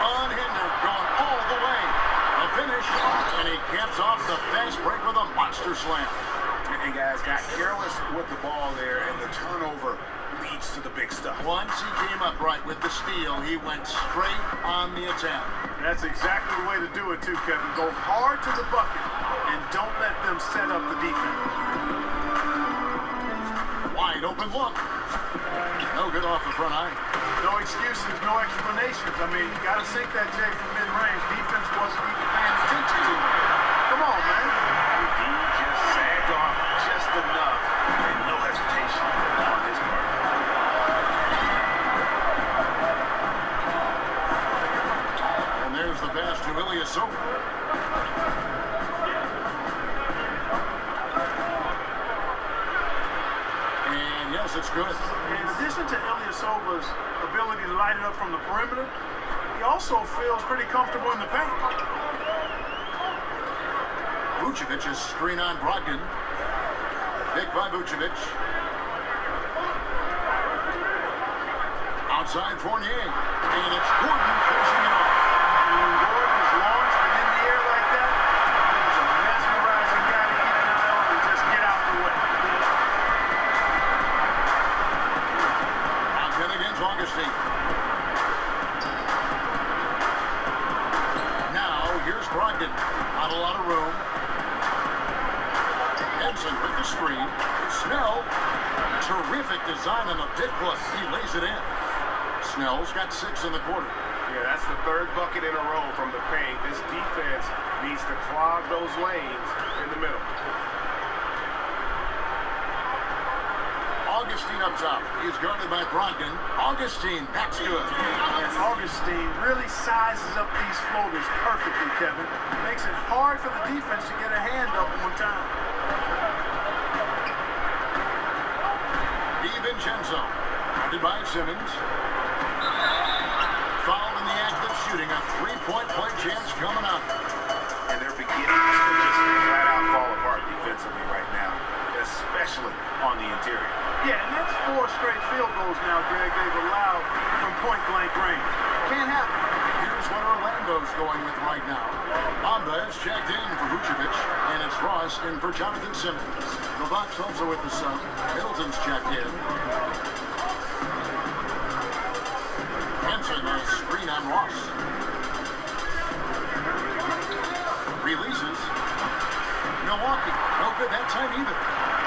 Unhindered, going all the way. A finish, and he caps off the fast break with a monster slam. And guys got careless with the ball there, and the turnover leads to the big stuff. Once he came upright with the steal, he went straight on the attack. That's exactly the way to do it, too, Kevin. Go hard to the bucket and don't let them set up the defense. Wide open look. No good off the front iron. No excuses, no explanations. I mean, you got to sink that J from mid-range. Defense wasn't even paying attention to it. Come on, man. He just sagged off just enough, and no hesitation on his part. And there's the pass to Ilyasova. And yes, it's good. In addition to Ilyasova's ability to light it up from the perimeter, he also feels pretty comfortable in the paint. Vucevic is screen on Brogdon. Pick by Vucevic. Outside Fournier. And it's Gordon finishing it off. When Gordon is launched and in the air like that, he's a mesmerizing guy to keep an eye on and just get out of the way. Out 10 against Augustine. Now, here's Brogdon. Not a lot of room. Henson with the screen. Snell. Terrific design on the pick plus. He lays it in. Snell's got 6 in the quarter. Yeah, that's the 3rd bucket in a row from the paint. This defense needs to clog those lanes in the middle. Augustine up top. He's guarded by Brogdon. Augustine, that's good. And Augustine really sizes up these floaters perfectly, Kevin. Makes it hard for the defense to get a hand up on time. DiVincenzo, guarded by Simmons. Foul in the act of shooting. A 3-point play chance coming up. And they're beginning to just flat out fall apart defensively right now, especially on the interior. Yeah, and that's 4 straight field goals now, Greg, they've allowed from point-blank range. Can't happen. Here's what Orlando's going with right now. Mamba is checked in for Vucevic, and it's Ross in for Jonathan Simmons. The Bucks also with the sub. Middleton's checked in. Henson on a screen on Ross. Releases. Milwaukee, no good that time either.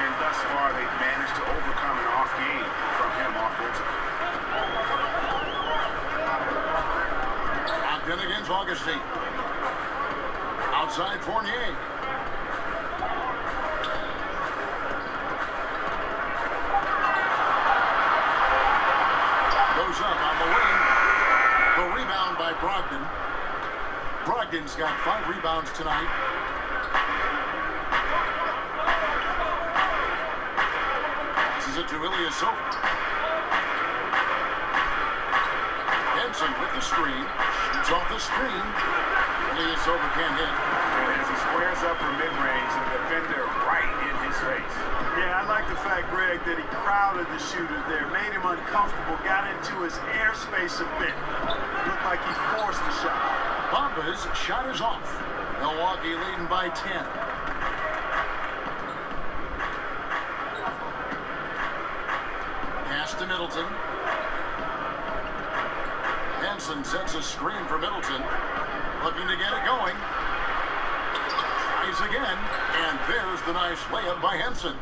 And thus far, they've managed to overcome an off game from him offensively. Out 10 against Augustine. Outside Fournier. Goes up on the wing. The rebound by Brogdon. Brogdon's got 5 rebounds tonight. Passes it to Ilyasova. Henson with the screen. Shoots off the screen. Ilyasova can't hit. And as he squares up for mid-range, the defender right in his face. Yeah, I like the fact, Greg, that he crowded the shooter there, made him uncomfortable, got into his airspace a bit. Looked like he forced the shot. Bamba's shot is off. Milwaukee leading by 10. Pass to Middleton. Henson sets a screen for Middleton. Looking to get it going. Tries again. And there's the nice layup by Henson.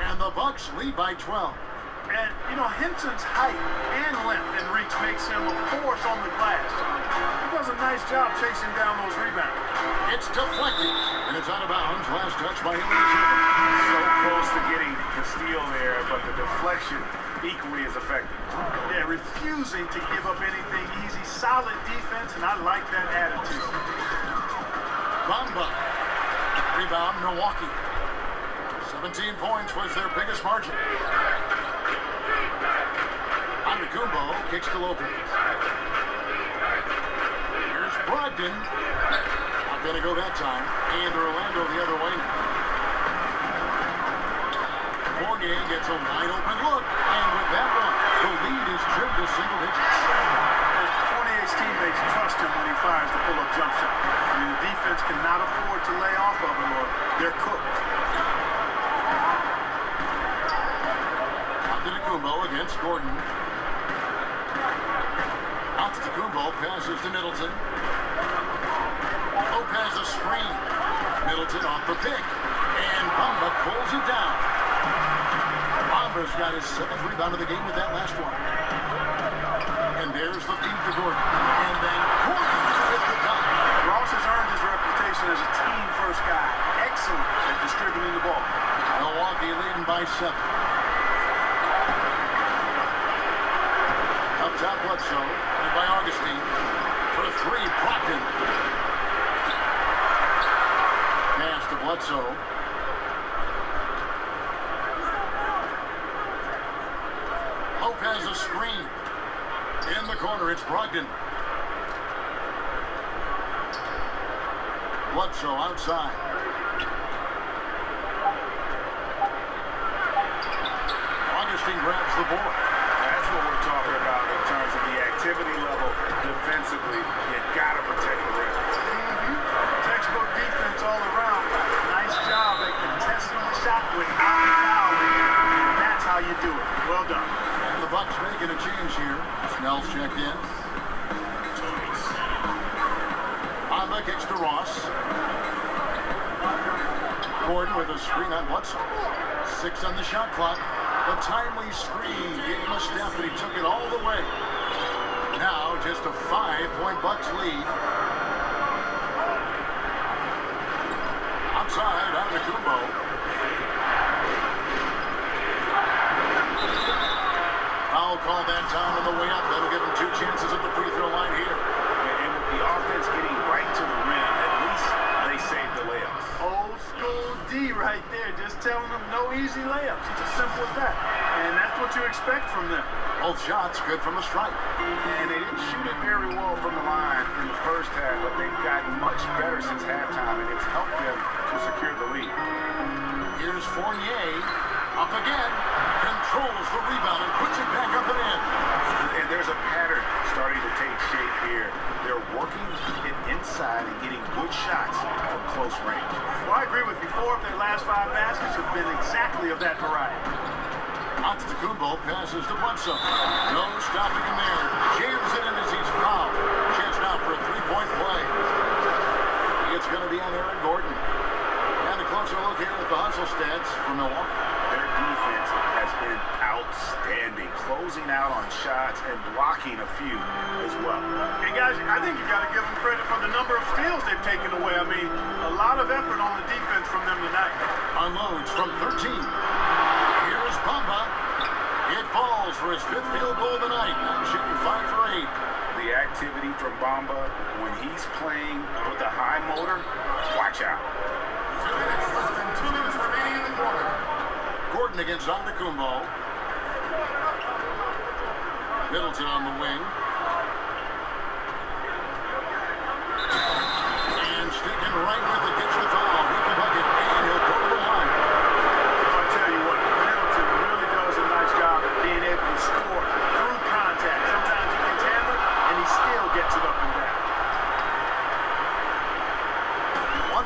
And the Bucks lead by 12. And, you know, Henson's height and length and reach makes him a force on the glass. He does a nice job chasing down those rebounds. It's deflected, and it's out of bounds. Last touch by Ilyasova. So close to getting the steal there, but the deflection equally as effective. Yeah, refusing to give up anything easy. Solid defense, and I like that attitude. Bamba. Rebound, Milwaukee. 17 points was their biggest margin. Antetokounmpo kicks to Lopez. Here's Brogdon. Not going to go that time. And Orlando the other way. Fournier gets a wide open look. And with that one, the lead is trimmed to single digits. Fournier's teammates trust him when he fires the pull-up jump shot. I mean, the defense cannot afford to lay off of him or they're cooked. Antetokounmpo against Gordon. Antetokounmpo passes to Middleton. Lopez a screen. Middleton off the pick. And Bamba pulls it down. Bamba's got his 7th rebound of the game with that last one. And there's the feed to Gordon. And then Gordon with the dunk. Ross has earned his reputation as a team-first guy. Excellent at distributing the ball. Milwaukee leading by 7. Up top, Bledsoe. And by Augustine. For 3, Brogdon. Pass to Bledsoe. Lopez a screen. In the corner, it's Brogdon. Bledsoe outside. Augustine grabs the board. That's what we're talking about in terms of the activity level defensively. You gotta protect the rim. Textbook defense all around. Nice job at contesting the shot without fouling. And that's how you do it. Well done. And the Bucks making a change here. Snell's checked in. Bamba kicks to Ross. Gordon with a screen on Bledsoe. 6 on the shot clock. A timely screen gave him a step, and he took it all the way. Now just a 5-point Bucks lead. Outside, Antetokounmpo. Foul call that time on the way up. That'll give him 2 chances at the free throw line here. And with the offense getting right to the rim, at least they saved the layups. Old school D right there. Just telling them no easy layups. It's as simple as that. And that's what you expect from them. Both shots good from the stripe. And they didn't shoot it very well from the line in the first half, but they've gotten much better since halftime, and it's helped them to secure the lead. Here's Fournier. Up again. Controls the rebound and puts it back up and in. And there's a pattern starting to take shape here. They're working it inside and getting good shots from close range. Well, I agree with you. 4 of their last 5 baskets have been exactly of that variety. Antetokounmpo passes to Bledsoe. No stopping him there. Jams it in as he's fouled. Chance now for a 3-point play. It's going to be on Aaron Gordon. And a closer look here at the hustle stats for Milwaukee. Their defense has been outstanding, closing out on shots and blocking a few as well. Hey, guys, I think you got to give them credit for the number of steals they've taken away. I mean, a lot of effort on the defense from them tonight. Unloads from 13. Here's Bamba. It falls for his 5th field goal of the night. Now shooting 5 for 8. The activity from Bamba when he's playing with a high motor, watch out. 2 minutes, less than 2 minutes remaining in the quarter. Gordon against It's on to Kumbo. Middleton on the wing. And sticking right with it, gets the foul with the bucket, and he'll go to the line. I'll tell you what, Middleton really does a nice job at being able to score through contact. Sometimes he gets hammered, and he still gets it up and down.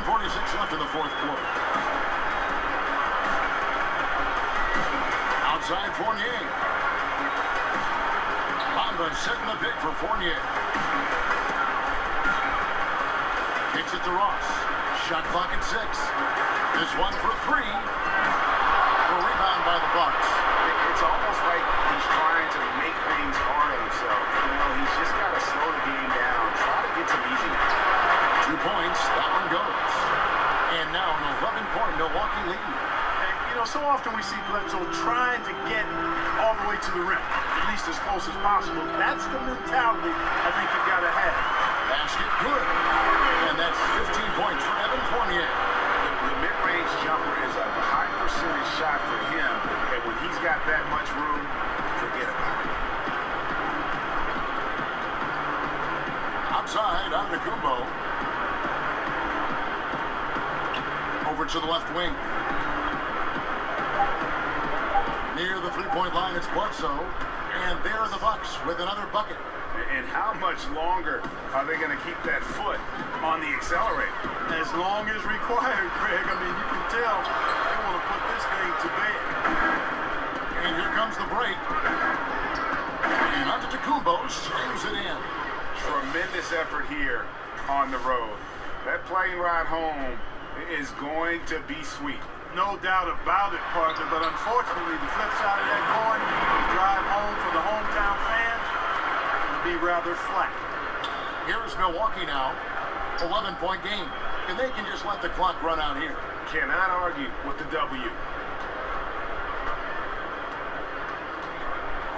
1:46 left in the fourth quarter. Outside Fournier. Bamba setting the pick for Fournier. Kicks it to Ross. Shot clock at 6. This one for 3. A rebound by the Bucks. It's almost like he's trying to make things hard on himself. You know, he's just got to slow the game down, try to get some easy ones. 2 points. That one goes. And now an 11-point Milwaukee lead. And, you know, so often we see Bledsoe trying to get all the way to the rim, at least as close as possible. That's the mentality I think you've got to have. Basket good. And that's 15 points for Evan Fournier. The mid-range jumper is a high percentage shot for him, and when he's got that much room, forget about it. Outside, on to Kumbo. Over to the left wing. Near the three-point line, it's Bledsoe. And there are the Bucks with another bucket. And how much longer are they going to keep that foot on the accelerator? As long as required, Greg. I mean, you can tell they want to put this thing to bed. And here comes the break. And Antetokounmpo slams it in. Tremendous effort here on the road. That plane ride home is going to be sweet. No doubt about it, partner. But unfortunately, the flip side of that coin, the drive home for the hometown fans, will be rather flat. Here's Milwaukee now. 11-point game. And they can just let the clock run out here. Cannot argue with the W.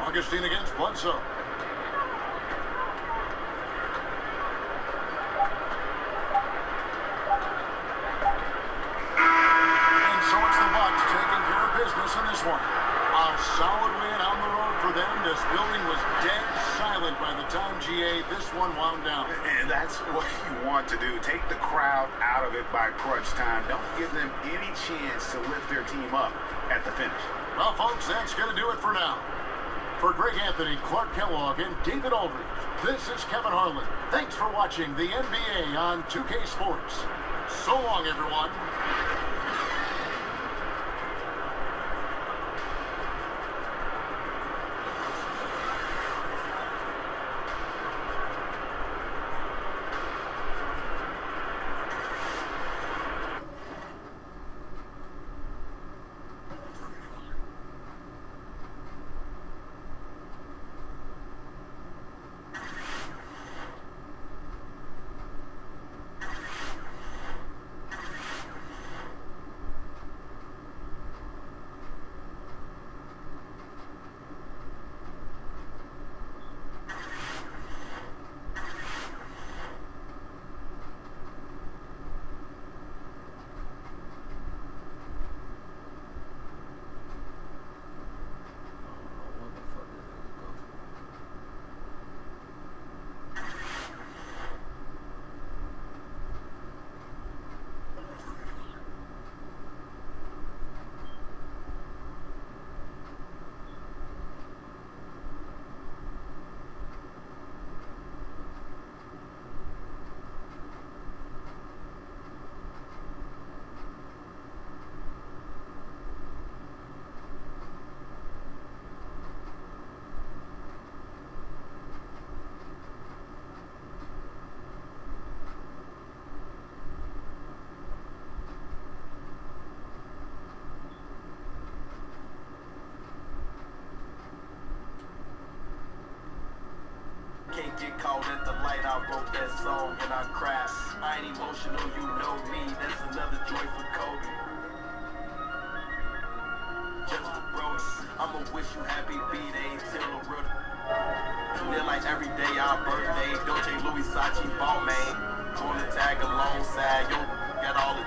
Augustine against Bledsoe. In this one, a solid win on the road for them. This building was dead silent by the time GA this one wound down. And that's what you want to do. Take the crowd out of it by crunch time. Don't give them any chance to lift their team up at the finish. Well, folks, that's going to do it for now. For Greg Anthony, Clark Kellogg, and David Aldridge, this is Kevin Harlan. Thanks for watching the NBA on 2K Sports. So long, everyone. Can't get caught at the light, I wrote that song and I cried. I ain't emotional, you know me, that's another joy for Kobe. Just a bro, I'ma wish you happy B-Day till the road. Feel like every day our birthday, Dolce Louis Sachi ball man. Wanna tag alongside, yo, got all it.